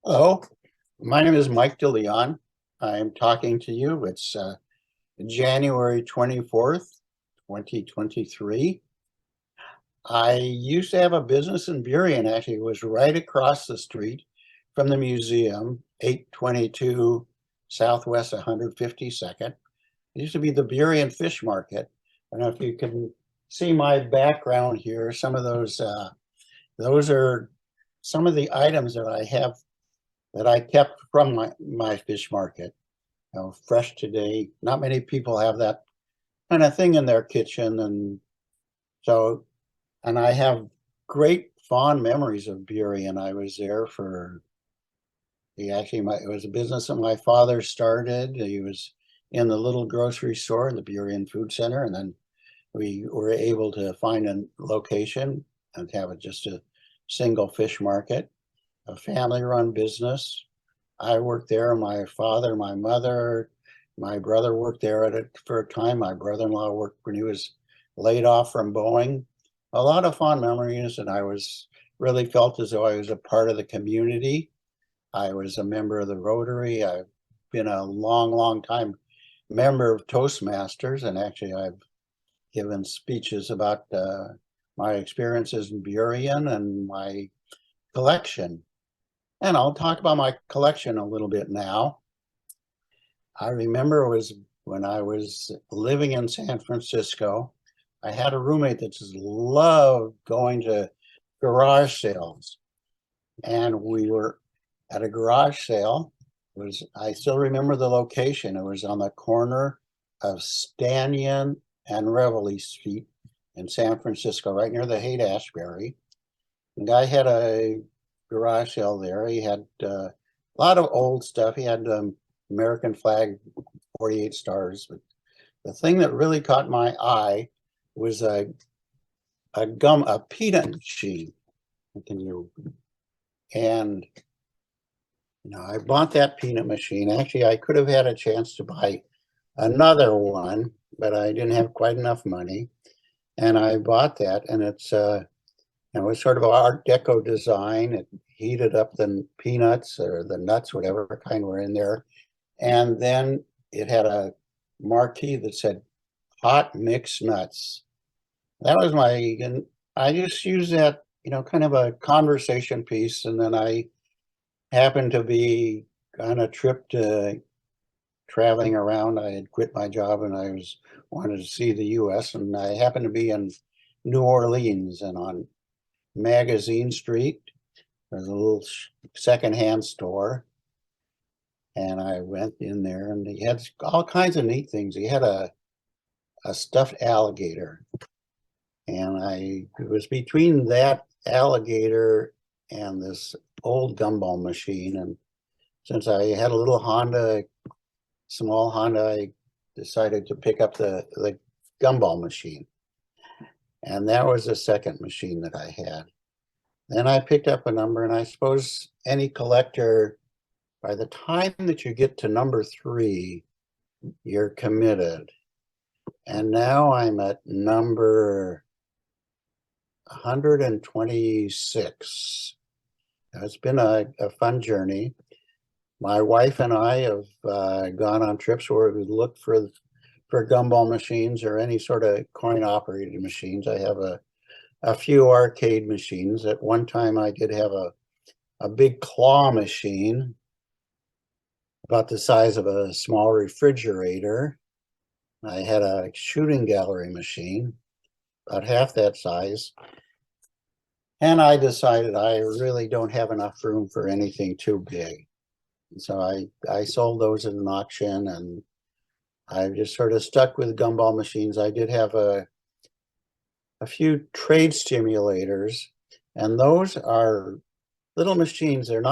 Hello, my name is Mike DeLeon. I'm talking to you. It's January 24th, 2023. I used to have a business in Burien, actually. It was right across the street from the museum, 822 Southwest 152nd. It used to be the Burien Fish Market. I don't know if you can see my background here. Some of those are some of the items that I have that I kept from my fish market. Fresh today. Not many people have that kind of thing in their kitchen, and so and I have great fond memories of Burien. I was there for it was a business that my father started. He was in the little grocery store in the Burien Food Center, and then we were able to find a location and have it just a single fish market, a family-run business. I worked there. My father, my mother, my brother worked there at it for a time. My brother-in-law worked when he was laid off from Boeing. A lot of fond memories, and I was really felt as though I was a part of the community. I was a member of the Rotary. I've been a long, long time member of Toastmasters, and actually I've given speeches about my experiences in Burien and my collection. And I'll talk about my collection a little bit now. I remember it was when I was living in San Francisco. I had a roommate that just loved going to garage sales. And we were at a garage sale. I still remember the location. It was on the corner of Stanion and Reveille Street in San Francisco, right near the Haight-Ashbury. The guy had a garage sale there. He had a lot of old stuff. He had American flag 48 stars. But the thing that really caught my eye was a peanut machine. And I bought that peanut machine. Actually, I could have had a chance to buy another one, but I didn't have quite enough money. And I bought that, and it was sort of an Art Deco design. It heated up the peanuts or the nuts, whatever kind were in there. And then it had a marquee that said hot mixed nuts. That was and I just used that, kind of a conversation piece. And then I happened to be on a trip to traveling around. I had quit my job and wanted to see the US, and I happened to be in New Orleans, and on Magazine Street, there's a little secondhand store. And I went in there, and he had all kinds of neat things. He had a stuffed alligator. And it was between that alligator and this old gumball machine. And since I had a little small Honda, I decided to pick up the gumball machine. And that was the second machine that I had. Then I picked up a number, and I suppose any collector, by the time that you get to number 3, you're committed. And now I'm at number 126. It's been a fun journey. My wife and I have gone on trips where we look for gumball machines or any sort of coin-operated machines. I have a few arcade machines. At one time, I did have a big claw machine about the size of a small refrigerator. I had a shooting gallery machine about half that size. And I decided I really don't have enough room for anything too big. And so I sold those at an auction, and I just sort of stuck with gumball machines. I did have a few trade stimulators, and those are little machines. They're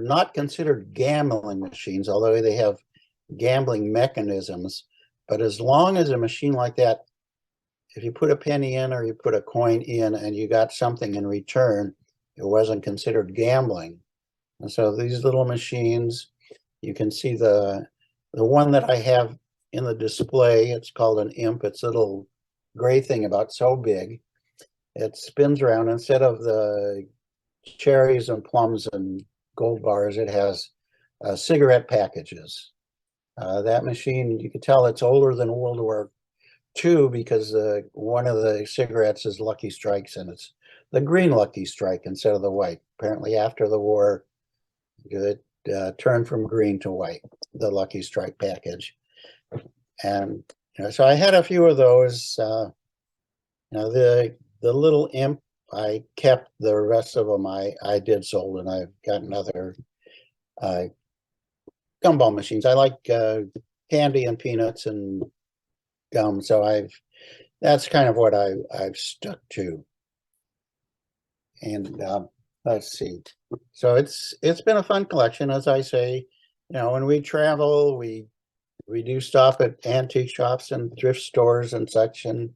not considered gambling machines, although they have gambling mechanisms. But as long as a machine like that, if you put a penny in or you put a coin in and you got something in return, it wasn't considered gambling. And so these little machines, you can see the one that I have in the display. It's called an imp. It's a little gray thing about so big. It spins around. Instead of the cherries and plums and gold bars. It has cigarette packages. That machine, you can tell it's older than World War II because one of the cigarettes is Lucky Strikes, and it's the green Lucky Strike instead of the white. Apparently, after the war, it turned from green to white, the Lucky Strike package. And so I had a few of those. The little imp, I kept. The rest of them I did sold, and I've got another gumball machines. I like candy and peanuts and gum, so that's kind of what I've stuck to. And let's see. So it's been a fun collection, as I say. When we travel, we do stop at antique shops and thrift stores and such, and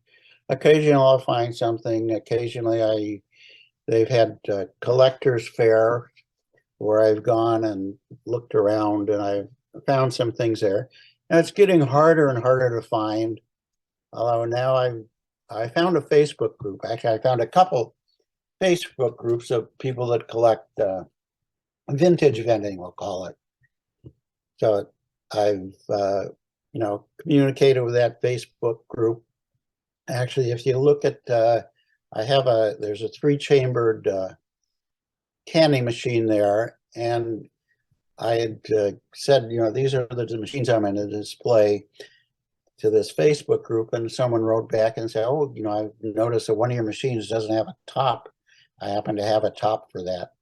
occasionally I'll find something. Occasionally they've had collectors fair where I've gone and looked around, and I've found some things there. And it's getting harder and harder to find. Although now I found a Facebook group. Actually, I found a couple Facebook groups of people that collect vintage vending, we'll call it. So I've communicated with that Facebook group. Actually, if you look at, there's a 3-chambered canning machine there, and I had said, these are the machines I'm going to display to this Facebook group, and someone wrote back and said, oh, I've noticed that one of your machines doesn't have a top. I happen to have a top for that.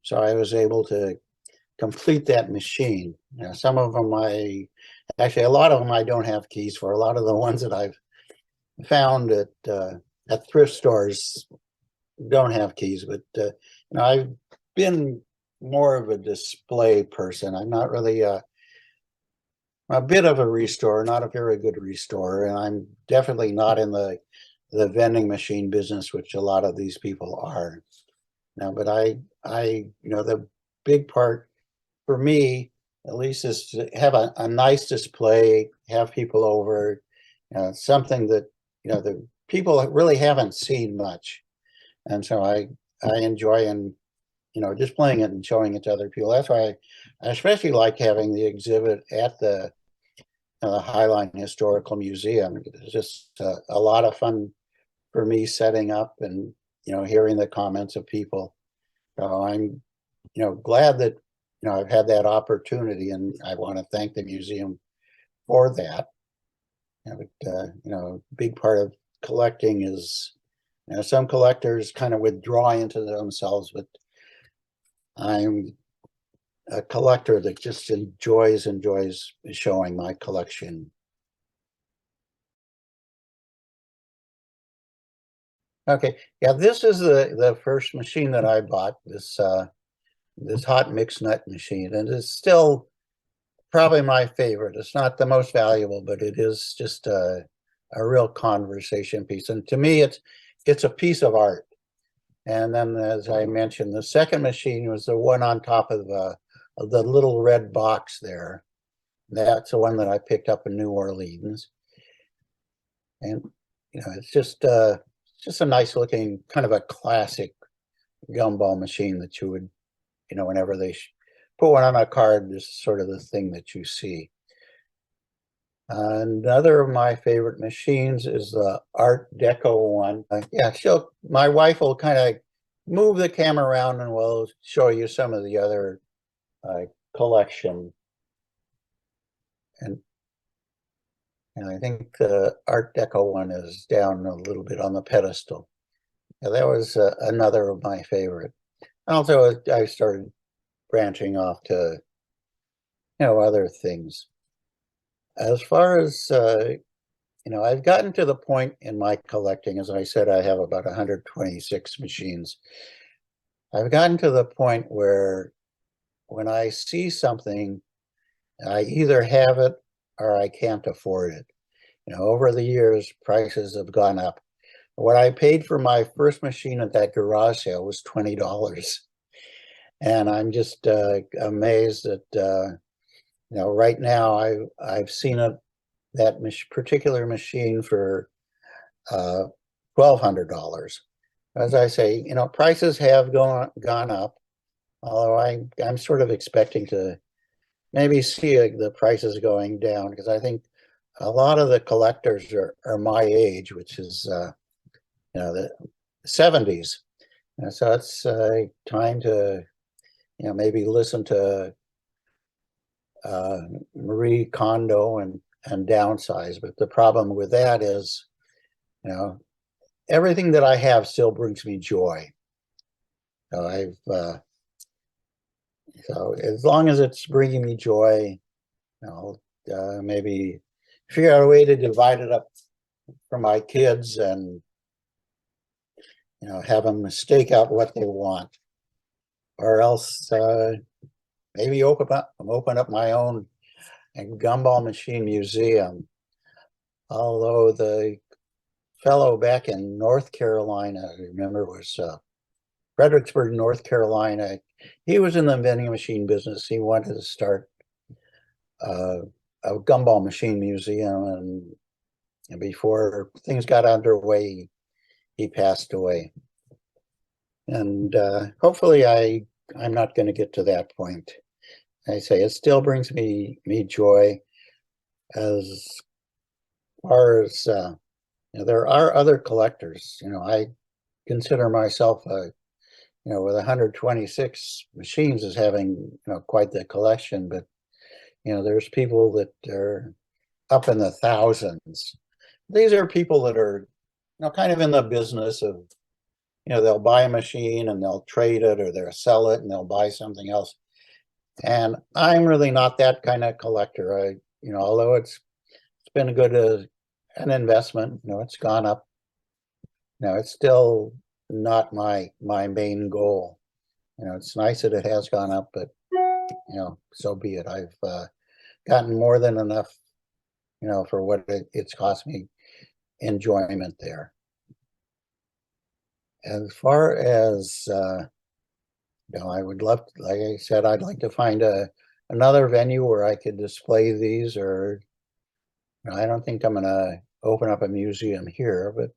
So I was able to complete that machine. Some of them actually a lot of them I don't have keys for. A lot of the ones that I've found at thrift stores don't have keys, but I've been more of a display person. I'm not really a bit of a restorer, not a very good restorer, and I'm definitely not in the vending machine business, which a lot of these people are. But the big part for me, at least, is to have a nice display, have people over, something that the people really haven't seen much, and so I enjoy displaying it and showing it to other people. That's why I especially like having the exhibit at the Highline Historical Museum. It's just a lot of fun for me setting up and hearing the comments of people. So I'm glad that I've had that opportunity, and I want to thank the museum for that. A big part of collecting is some collectors kind of withdraw into themselves, but I'm a collector that just enjoys showing my collection. Okay, yeah, this is the first machine that I bought, this hot mix nut machine, and it's still probably my favorite. It's not the most valuable, but it is just a real conversation piece. And to me, it's a piece of art. And then, as I mentioned, the second machine was the one on top of the little red box there. That's the one that I picked up in New Orleans. And it's just a nice looking, kind of a classic gumball machine that you would, whenever they put one on a card, this is sort of the thing that you see. Another of my favorite machines is the Art Deco one. My wife will kind of move the camera around and we'll show you some of the other collection. And I think the Art Deco one is down a little bit on the pedestal. That was another of my favorite. Also, I started branching off to other things. As far as I've gotten to the point in my collecting, as I said, I have about 126 machines. I've gotten to the point where when I see something, I either have it or I can't afford it. Over the years, prices have gone up. What I paid for my first machine at that garage sale was $20. And I'm just amazed that, right now I've seen that particular machine for $1,200. as I say, prices have gone up, although I'm sort of expecting to maybe see the prices going down because I think a lot of the collectors are my age, which is the 70s. And so it's time to maybe listen to Marie Kondo and downsize. But the problem with that is, everything that I have still brings me joy. So so as long as it's bringing me joy, I'll maybe figure out a way to divide it up for my kids and have them stake out what they want, or else maybe open up my own Gumball machine museum. Although the fellow back in North Carolina, I remember, was Fredericksburg, North Carolina. He was in the vending machine business. He wanted to start a Gumball machine museum, and before things got underway, he passed away. And hopefully I'm not going to get to that point. I say it still brings me joy. As far as there are other collectors. I consider myself with 126 machines as having quite the collection, but there's people that are up in the thousands. These are people that are kind of in the business of they'll buy a machine and they'll trade it, or they'll sell it and they'll buy something else. And I'm really not that kind of collector. Although it's been a good an investment, it's gone up. It's still not my main goal. It's nice that it has gone up, but so be it. I've gotten more than enough, for what it's cost me enjoyment there. As far as I would love, like I said, I'd like to find another venue where I could display these, or I don't think I'm going to open up a museum here, but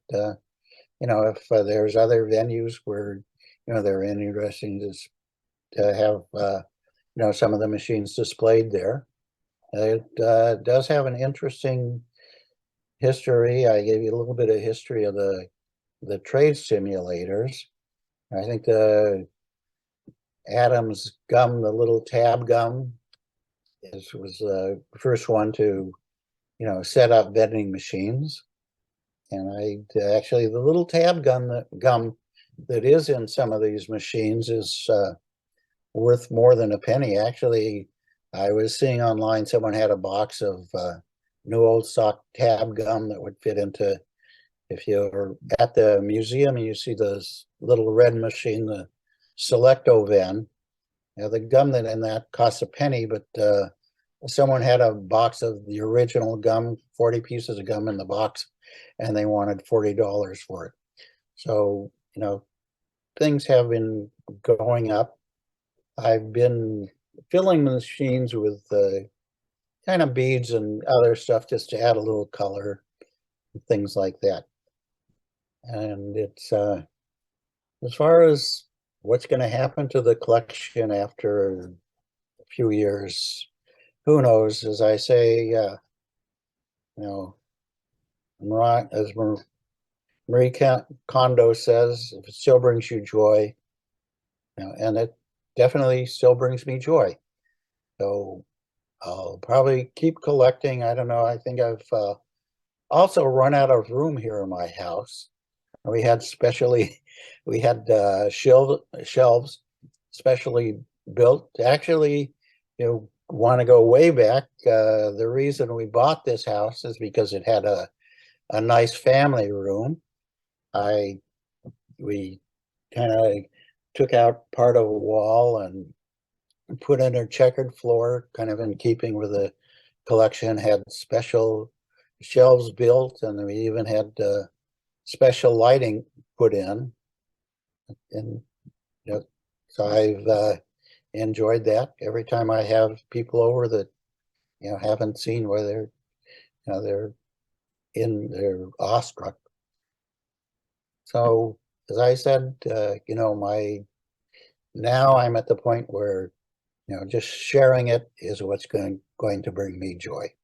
if there's other venues where they're interesting to have some of the machines displayed there. It does have an interesting history. I gave you a little bit of history of the trade simulators. I think the Adams gum, the little tab gum, was the first one to set up vending machines. And actually, the little tab gum that is in some of these machines is worth more than a penny. Actually, I was seeing online someone had a box of new old stock tab gum that would fit into, if you're at the museum and you see this little red machine, the Selecto-Ven, the gum in that costs a penny, but someone had a box of the original gum, 40 pieces of gum in the box, and they wanted $40 for it. So, things have been going up. I've been filling the machines with kind of beads and other stuff just to add a little color, things like that. And it's as far as what's going to happen to the collection after a few years, who knows? As I say, as Marie Kondo says, if it still brings you joy, and it definitely still brings me joy. So I'll probably keep collecting. I don't know. I think I've also run out of room here in my house. We had shelves specially built. Actually, want to go way back. The reason we bought this house is because it had a nice family room. We kind of took out part of a wall and put in a checkered floor, kind of in keeping with the collection, had special shelves built, and we even had special lighting put in. And so I've enjoyed that. Every time I have people over that haven't seen where they're awestruck. So as I said, now I'm at the point where, just sharing it is what's going to bring me joy.